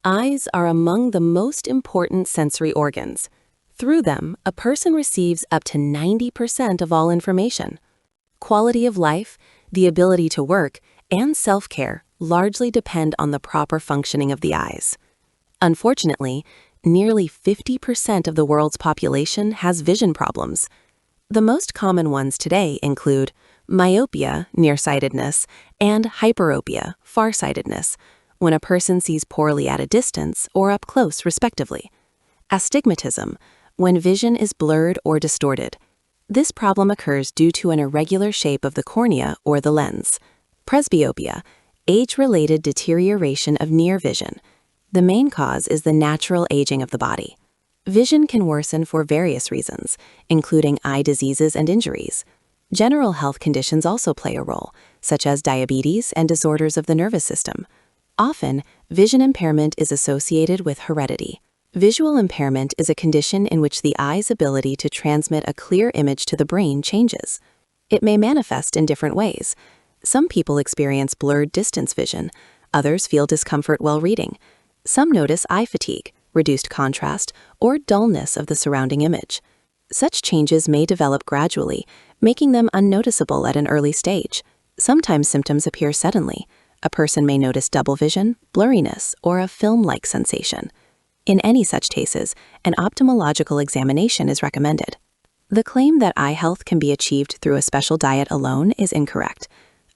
Eyes are among the most important sensory organs. Through them, a person receives up to 90% of all information. Quality of life, the ability to work, and self-care largely depend on the proper functioning of the eyes. Unfortunately, nearly 50% of the world's population has vision problems. The most common ones today include myopia, nearsightedness, and hyperopia, farsightedness, when a person sees poorly at a distance or up close, respectively. Astigmatism, when vision is blurred or distorted. This problem occurs due to an irregular shape of the cornea or the lens. Presbyopia, age-related deterioration of near vision. The main cause is the natural aging of the body. Vision can worsen for various reasons, including eye diseases and injuries. General health conditions also play a role, such as diabetes and disorders of the nervous system. Often, vision impairment is associated with heredity. Visual impairment is a condition in which the eye's ability to transmit a clear image to the brain changes. It may manifest in different ways. Some people experience blurred distance vision, others feel discomfort while reading. Some notice eye fatigue, reduced contrast, or dullness of the surrounding image. Such changes may develop gradually, making them unnoticeable at an early stage. Sometimes symptoms appear suddenly. A person may notice double vision, blurriness, or a film-like sensation. In any such cases, an ophthalmological examination is recommended. The claim that eye health can be achieved through a special diet alone is incorrect.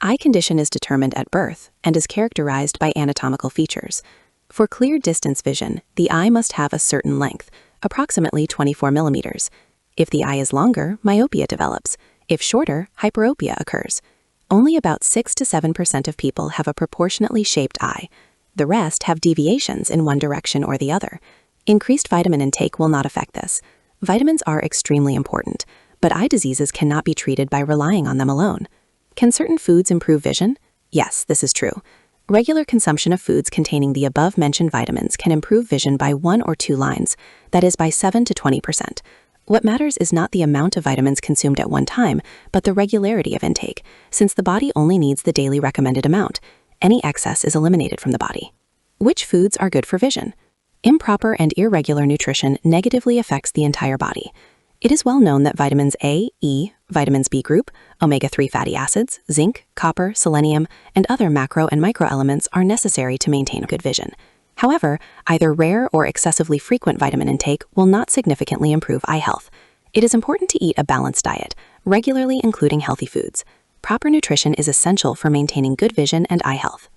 Eye condition is determined at birth and is characterized by anatomical features. For clear distance vision, the eye must have a certain length, approximately 24 millimeters. If the eye is longer, myopia develops. If shorter, hyperopia occurs. Only about 6 to 7% of people have a proportionately shaped eye. The rest have deviations in one direction or the other. Increased vitamin intake will not affect this. Vitamins are extremely important, but eye diseases cannot be treated by relying on them alone. Can certain foods improve vision? Yes, this is true. Regular consumption of foods containing the above-mentioned vitamins can improve vision by 1 or 2 lines, that is by 7 to 20%. What matters is not the amount of vitamins consumed at one time, but the regularity of intake, since the body only needs the daily recommended amount. Any excess is eliminated from the body. Which foods are good for vision? Improper and irregular nutrition negatively affects the entire body. It is well known that vitamins A, E, vitamins B group, omega-3 fatty acids, zinc, copper, selenium, and other macro and microelements are necessary to maintain good vision. However, either rare or excessively frequent vitamin intake will not significantly improve eye health. It is important to eat a balanced diet, regularly including healthy foods. Proper nutrition is essential for maintaining good vision and eye health.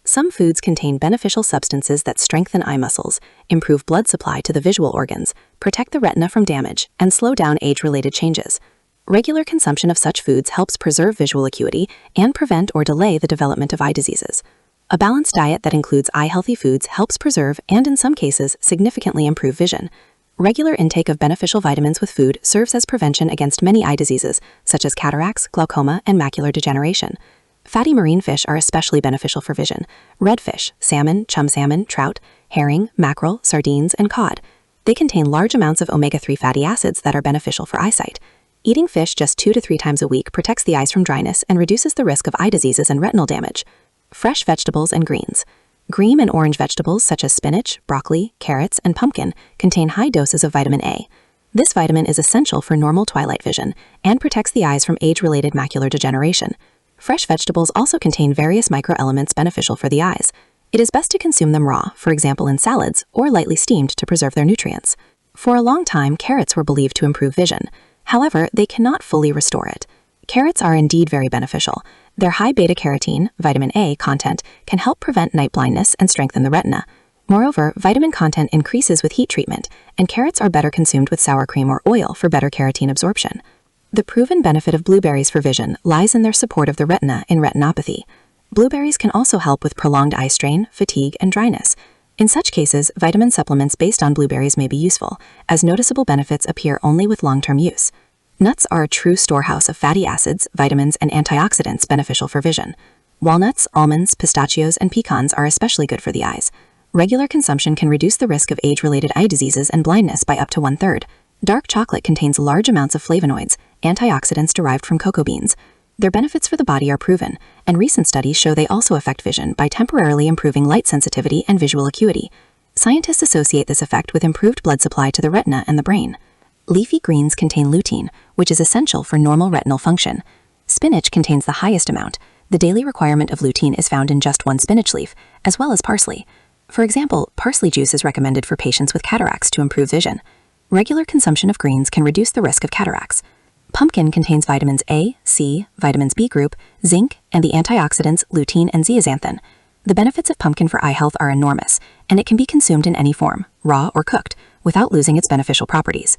Some foods contain beneficial substances that strengthen eye muscles, improve blood supply to the visual organs, protect the retina from damage, and slow down age-related changes. Regular consumption of such foods helps preserve visual acuity and prevent or delay the development of eye diseases. A balanced diet that includes eye-healthy foods helps preserve and, in some cases, significantly improve vision. Regular intake of beneficial vitamins with food serves as prevention against many eye diseases, such as cataracts, glaucoma, and macular degeneration. Fatty marine fish are especially beneficial for vision. Redfish, salmon, chum salmon, trout, herring, mackerel, sardines, and cod. They contain large amounts of omega-3 fatty acids that are beneficial for eyesight. Eating fish just 2 to 3 times a week protects the eyes from dryness and reduces the risk of eye diseases and retinal damage. Fresh vegetables and greens. Green and orange vegetables such as spinach, broccoli, carrots, and pumpkin contain high doses of vitamin A. This vitamin is essential for normal twilight vision and protects the eyes from age-related macular degeneration. Fresh vegetables also contain various microelements beneficial for the eyes. It is best to consume them raw, for example in salads, or lightly steamed to preserve their nutrients. For a long time, carrots were believed to improve vision. However, they cannot fully restore it. Carrots are indeed very beneficial. Their high beta-carotene, vitamin A, content can help prevent night blindness and strengthen the retina. Moreover, vitamin content increases with heat treatment, and carrots are better consumed with sour cream or oil for better carotene absorption. The proven benefit of blueberries for vision lies in their support of the retina in retinopathy. Blueberries can also help with prolonged eye strain, fatigue, and dryness. In such cases, vitamin supplements based on blueberries may be useful, as noticeable benefits appear only with long-term use. Nuts are a true storehouse of fatty acids, vitamins, and antioxidants beneficial for vision. Walnuts, almonds, pistachios, and pecans are especially good for the eyes. Regular consumption can reduce the risk of age-related eye diseases and blindness by up to 1/3. Dark chocolate contains large amounts of flavonoids, antioxidants derived from cocoa beans. Their benefits for the body are proven, and recent studies show they also affect vision by temporarily improving light sensitivity and visual acuity. Scientists associate this effect with improved blood supply to the retina and the brain. Leafy greens contain lutein, which is essential for normal retinal function. Spinach contains the highest amount. The daily requirement of lutein is found in just one spinach leaf, as well as parsley. For example, parsley juice is recommended for patients with cataracts to improve vision. Regular consumption of greens can reduce the risk of cataracts. Pumpkin contains vitamins A, C, vitamins B group, zinc, and the antioxidants lutein and zeaxanthin. The benefits of pumpkin for eye health are enormous, and it can be consumed in any form, raw or cooked, without losing its beneficial properties.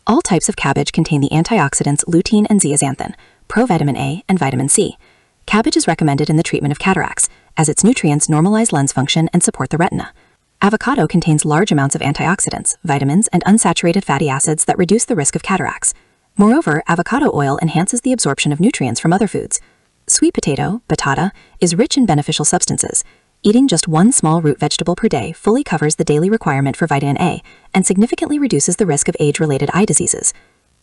All types of cabbage contain the antioxidants lutein and zeaxanthin, provitamin A, and vitamin C. Cabbage is recommended in the treatment of cataracts, as its nutrients normalize lens function and support the retina. Avocado contains large amounts of antioxidants, vitamins, and unsaturated fatty acids that reduce the risk of cataracts. Moreover, avocado oil enhances the absorption of nutrients from other foods. Sweet potato, batata, is rich in beneficial substances. Eating just one small root vegetable per day fully covers the daily requirement for vitamin A and significantly reduces the risk of age-related eye diseases.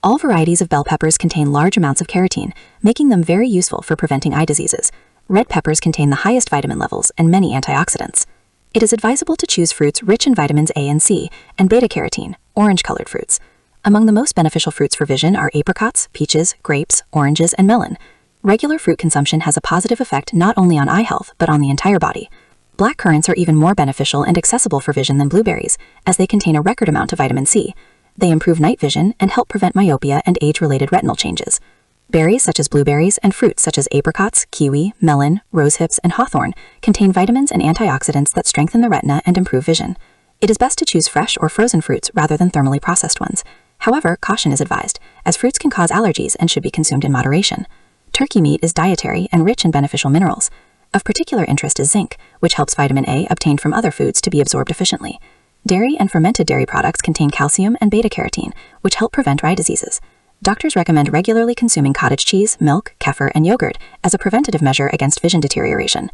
All varieties of bell peppers contain large amounts of carotene, making them very useful for preventing eye diseases. Red peppers contain the highest vitamin levels and many antioxidants. It is advisable to choose fruits rich in vitamins A and C and beta-carotene, orange-colored fruits. Among the most beneficial fruits for vision are apricots, peaches, grapes, oranges, and melon. Regular fruit consumption has a positive effect not only on eye health, but on the entire body. Black currants are even more beneficial and accessible for vision than blueberries, as they contain a record amount of vitamin C. They improve night vision and help prevent myopia and age-related retinal changes. Berries such as blueberries and fruits such as apricots, kiwi, melon, rosehips, and hawthorn contain vitamins and antioxidants that strengthen the retina and improve vision. It is best to choose fresh or frozen fruits rather than thermally processed ones. However, caution is advised, as fruits can cause allergies and should be consumed in moderation. Turkey meat is dietary and rich in beneficial minerals. Of particular interest is zinc, which helps vitamin A obtained from other foods to be absorbed efficiently. Dairy and fermented dairy products contain calcium and beta-carotene, which help prevent eye diseases. Doctors recommend regularly consuming cottage cheese, milk, kefir, and yogurt as a preventative measure against vision deterioration.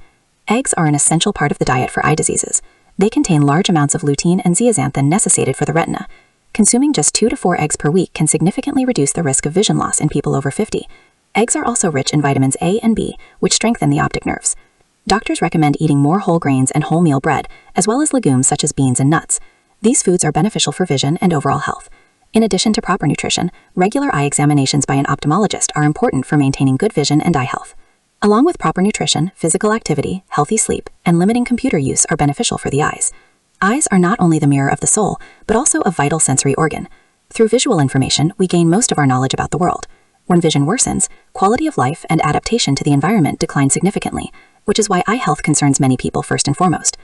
Eggs are an essential part of the diet for eye diseases. They contain large amounts of lutein and zeaxanthin necessitated for the retina. Consuming just 2 to 4 eggs per week can significantly reduce the risk of vision loss in people over 50. Eggs are also rich in vitamins A and B, which strengthen the optic nerves. Doctors recommend eating more whole grains and wholemeal bread, as well as legumes such as beans and nuts. These foods are beneficial for vision and overall health. In addition to proper nutrition, regular eye examinations by an ophthalmologist are important for maintaining good vision and eye health. Along with proper nutrition, physical activity, healthy sleep, and limiting computer use are beneficial for the eyes. Eyes are not only the mirror of the soul, but also a vital sensory organ. Through visual information, we gain most of our knowledge about the world. When vision worsens, quality of life and adaptation to the environment decline significantly, which is why eye health concerns many people first and foremost.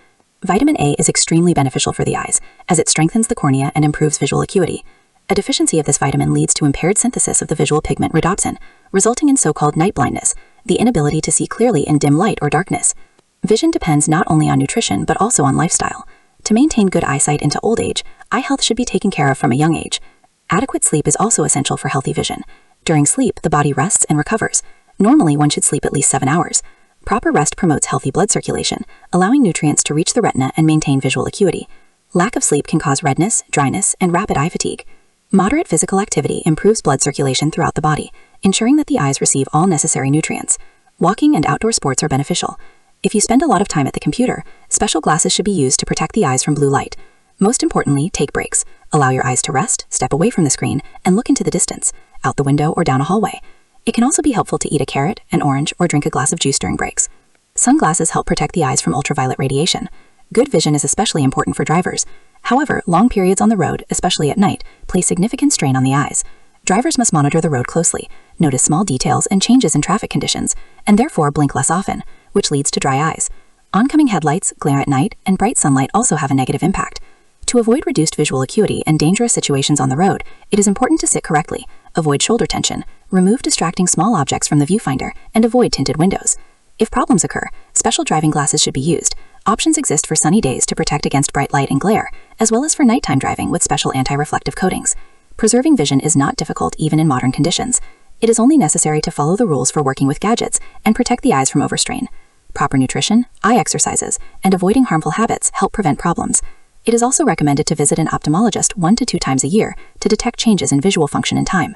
Vitamin A is extremely beneficial for the eyes, as it strengthens the cornea and improves visual acuity. A deficiency of this vitamin leads to impaired synthesis of the visual pigment rhodopsin, resulting in so-called night blindness, the inability to see clearly in dim light or darkness. Vision depends not only on nutrition, but also on lifestyle. To maintain good eyesight into old age, eye health should be taken care of from a young age. Adequate sleep is also essential for healthy vision. During sleep, the body rests and recovers. Normally, one should sleep at least 7 hours. Proper rest promotes healthy blood circulation, allowing nutrients to reach the retina and maintain visual acuity. Lack of sleep can cause redness, dryness, and rapid eye fatigue. Moderate physical activity improves blood circulation throughout the body, ensuring that the eyes receive all necessary nutrients. Walking and outdoor sports are beneficial. If you spend a lot of time at the computer, special glasses should be used to protect the eyes from blue light. Most importantly, take breaks. Allow your eyes to rest, step away from the screen, and look into the distance, out the window or down a hallway. It can also be helpful to eat a carrot, an orange, or drink a glass of juice during breaks. Sunglasses help protect the eyes from ultraviolet radiation. Good vision is especially important for drivers. However, long periods on the road, especially at night, place significant strain on the eyes. Drivers must monitor the road closely, notice small details and changes in traffic conditions, and therefore blink less often, which leads to dry eyes. Oncoming headlights, glare at night, and bright sunlight also have a negative impact. To avoid reduced visual acuity and dangerous situations on the road, it is important to sit correctly, avoid shoulder tension, remove distracting small objects from the viewfinder, and avoid tinted windows. If problems occur, special driving glasses should be used. Options exist for sunny days to protect against bright light and glare, as well as for nighttime driving with special anti-reflective coatings. Preserving vision is not difficult even in modern conditions. It is only necessary to follow the rules for working with gadgets and protect the eyes from overstrain. Proper nutrition, eye exercises, and avoiding harmful habits help prevent problems. It is also recommended to visit an ophthalmologist 1 to 2 times a year to detect changes in visual function and time.